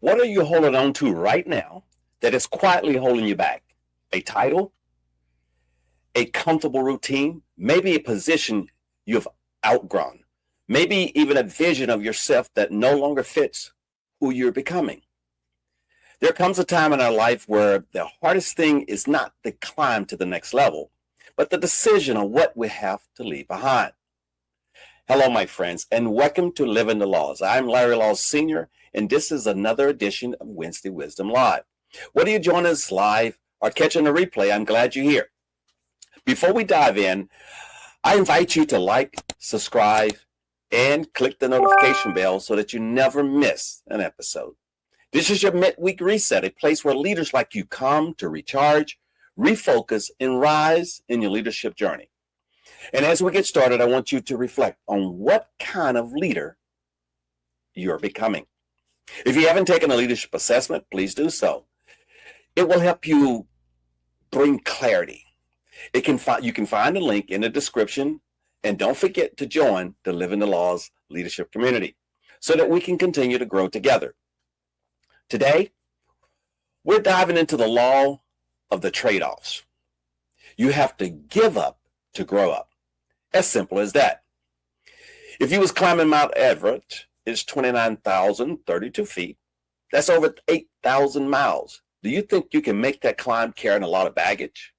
What are you holding on to right now that is quietly holding you back? A title, a comfortable routine, maybe a position you've outgrown, maybe even a vision of yourself that no longer fits who you're becoming. There comes a time in our life where the hardest thing is not the climb to the next level, but the decision of what we have to leave behind. Hello, my friends, and welcome to Living the Laws. I'm Larry Laws Sr., and this is another edition of Wednesday Wisdom Live. Whether you join us live or catching the replay, I'm glad you're here. Before we dive in, I invite you to like, subscribe, and click the notification bell so that you never miss an episode. This is your midweek reset, a place where leaders like you come to recharge, refocus, and rise in your leadership journey. And as we get started, I want you to reflect on what kind of leader you're becoming. If you haven't taken a leadership assessment, please do so. It will help you bring clarity. You can find a link in the description, and don't forget to join the Living the Laws leadership community so that we can continue to grow together. Today, we're diving into the law of the trade-offs. You have to give up to grow up. As simple as that. If you was climbing Mount Everest, it's 29,032 feet. That's over 8,000 miles. Do you think you can make that climb carrying a lot of baggage?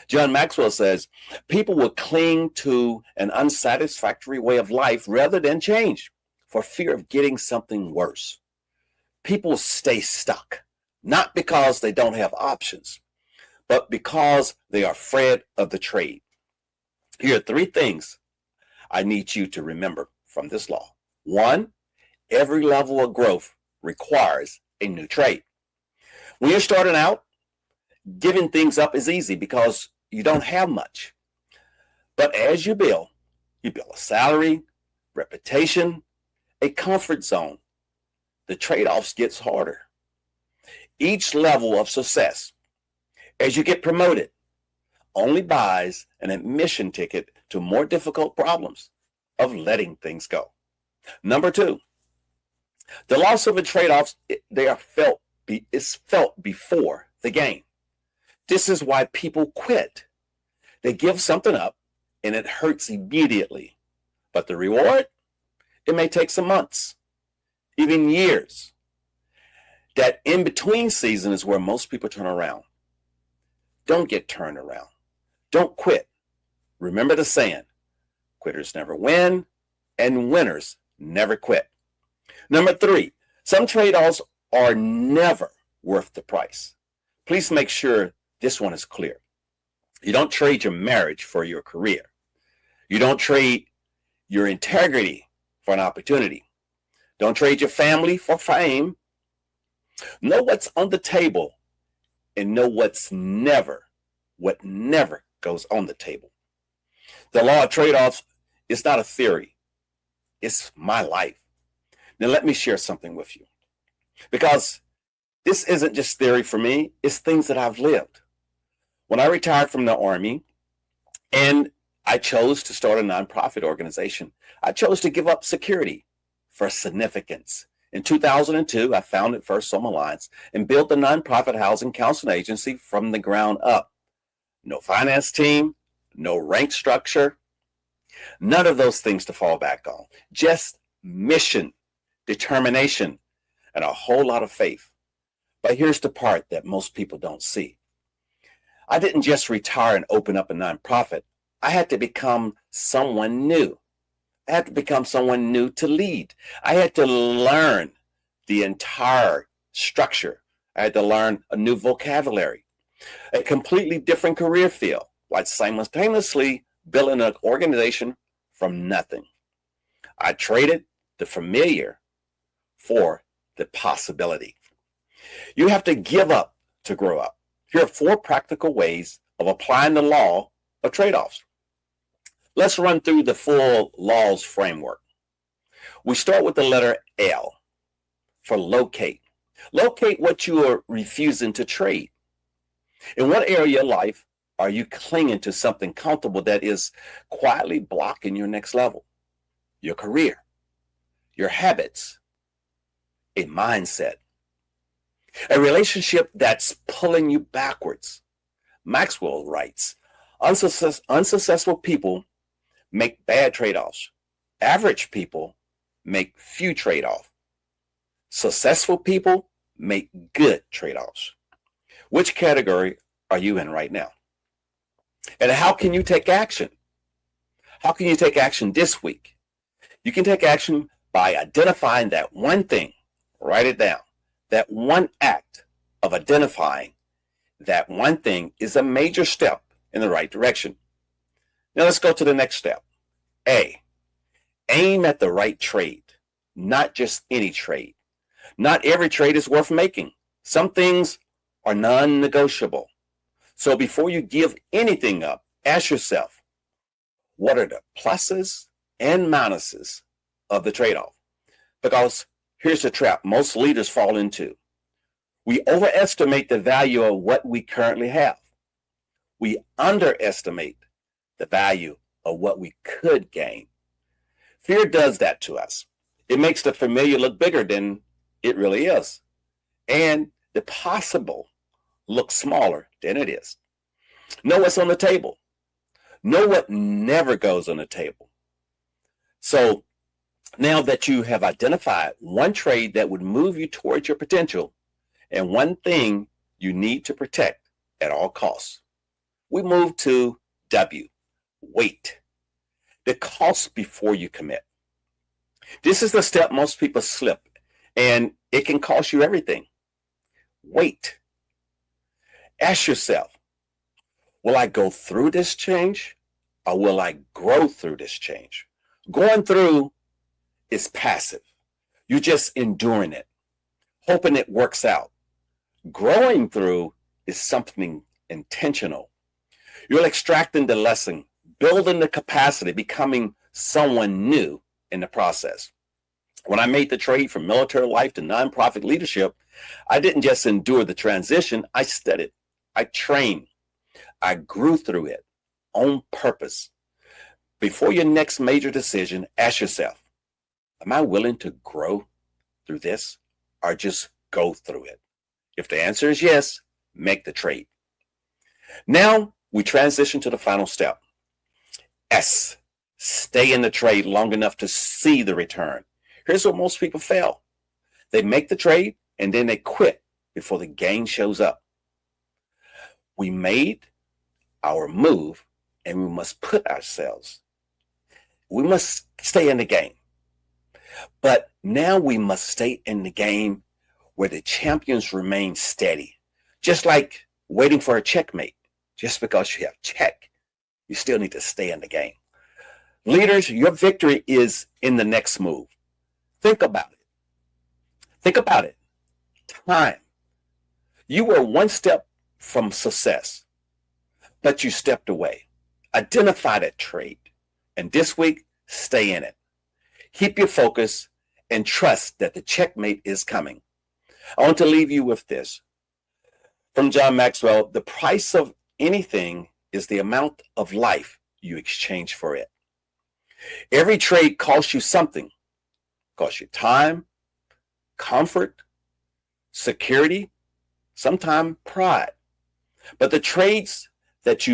John Maxwell says, people will cling to an unsatisfactory way of life rather than change for fear of getting something worse. People stay stuck, not because they don't have options, but because they are afraid of the trade. Here are three things I need you to remember from this law. One, every level of growth requires a new trade. When you're starting out, giving things up is easy because you don't have much. But as you build a salary, reputation, a comfort zone. The trade-offs gets harder. Each level of success, as you get promoted, only buys an admission ticket to more difficult problems of letting things go. Number two, the loss of the trade-offs, is felt before the gain. This is why people quit. They give something up and it hurts immediately. But the reward, it may take some months, even years. That in-between season is where most people turn around. Don't get turned around. Don't quit. Remember the saying, quitters never win and winners never quit. Number three, some trade-offs are never worth the price. Please make sure this one is clear. You don't trade your marriage for your career. You don't trade your integrity for an opportunity. Don't trade your family for fame. Know what's on the table and know what never goes on the table. The law of trade-offs is not a theory. It's my life. Now let me share something with you. Because this isn't just theory for me, it's things that I've lived. When I retired from the Army and I chose to start a nonprofit organization, I chose to give up security for significance. In 2002, I founded First Soma Alliance and built the nonprofit housing counseling agency from the ground up. No finance team, no rank structure, none of those things to fall back on. Just mission, determination, and a whole lot of faith. But here's the part that most people don't see. I didn't just retire and open up a nonprofit. I had to become someone new. I had to become someone new to lead. I had to learn the entire structure. I had to learn a new vocabulary, a completely different career field, while simultaneously building an organization from nothing. I traded the familiar for the possibility. You have to give up to grow up. Here are four practical ways of applying the law of trade-offs. Let's run through the full laws framework. We start with the letter L for locate. Locate what you are refusing to trade. In what area of life are you clinging to something comfortable that is quietly blocking your next level? Your career, your habits, a mindset, A relationship that's pulling you backwards. Maxwell writes, unsuccessful people make bad trade-offs. Average people make few trade-offs. Successful people make good trade-offs. Which category are you in right now? And how can you take action? How can you take action this week? You can take action by identifying that one thing. Write it down. That one act of identifying that one thing is a major step in the right direction. Now let's go to the next step. A, aim at the right trade, not just any trade. Not every trade is worth making. Some things are non-negotiable. So before you give anything up, ask yourself, what are the pluses and minuses of the trade-off? Because here's the trap most leaders fall into. We overestimate the value of what we currently have. We underestimate the value of what we could gain. Fear does that to us. It makes the familiar look bigger than it really is. And the possible looks smaller than it is. Know what's on the table. Know what never goes on the table. So now that you have identified one trade that would move you towards your potential and one thing you need to protect at all costs, we move to W, wait. The cost before you commit. This is the step most people slip, and it can cost you everything. Wait. Ask yourself, will I go through this change or will I grow through this change? Going through is passive. You're just enduring it, hoping it works out. Growing through is something intentional. You're extracting the lesson, building the capacity, becoming someone new in the process. When I made the trade from military life to nonprofit leadership, I didn't just endure the transition. I studied, I trained, I grew through it on purpose. Before your next major decision, ask yourself, am I willing to grow through this or just go through it? If the answer is yes, make the trade. Now we transition to the final step. S, stay in the trade long enough to see the return. Here's where most people fail. They make the trade and then they quit before the gain shows up. We made our move and we must put ourselves. We must stay in the game. But now we must stay in the game where the champions remain steady. Just like waiting for a checkmate. Just because you have check, you still need to stay in the game. Leaders, your victory is in the next move. Think about it. Think about it. Time. You were one step from success, but you stepped away. Identify that trade. And this week, stay in it. Keep your focus and trust that the checkmate is coming. I want to leave you with this. From John Maxwell, the price of anything is the amount of life you exchange for it. Every trade costs you something. Costs you time, comfort, security, sometimes pride. But the trades that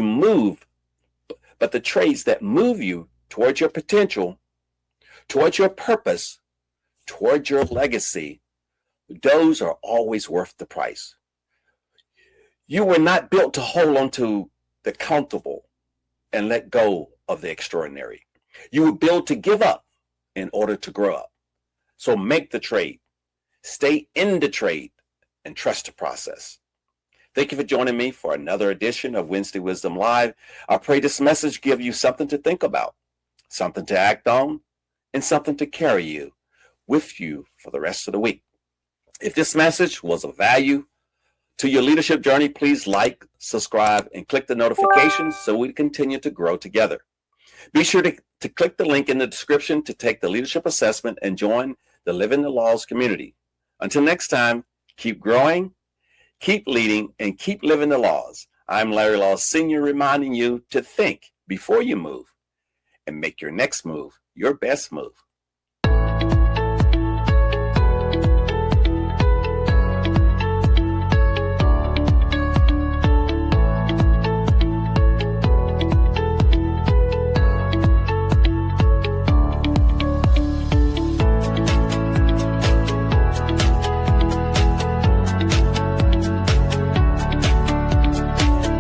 move you towards your potential, towards your purpose, towards your legacy, those are always worth the price. You were not built to hold on to the comfortable and let go of the extraordinary. You were built to give up in order to grow up. So make the trade, stay in the trade, and trust the process. Thank you for joining me for another edition of Wednesday Wisdom Live. I pray this message give you something to think about, something to act on, and something to carry you with you for the rest of the week. If this message was of value to your leadership journey, please like, subscribe, and click the notifications so we continue to grow together. Be sure to click the link in the description to take the leadership assessment and join the Living the Laws community. Until next time, keep growing, keep leading, and keep living the laws. I'm Larry Law Sr., reminding you to think before you move and make your next move your best move.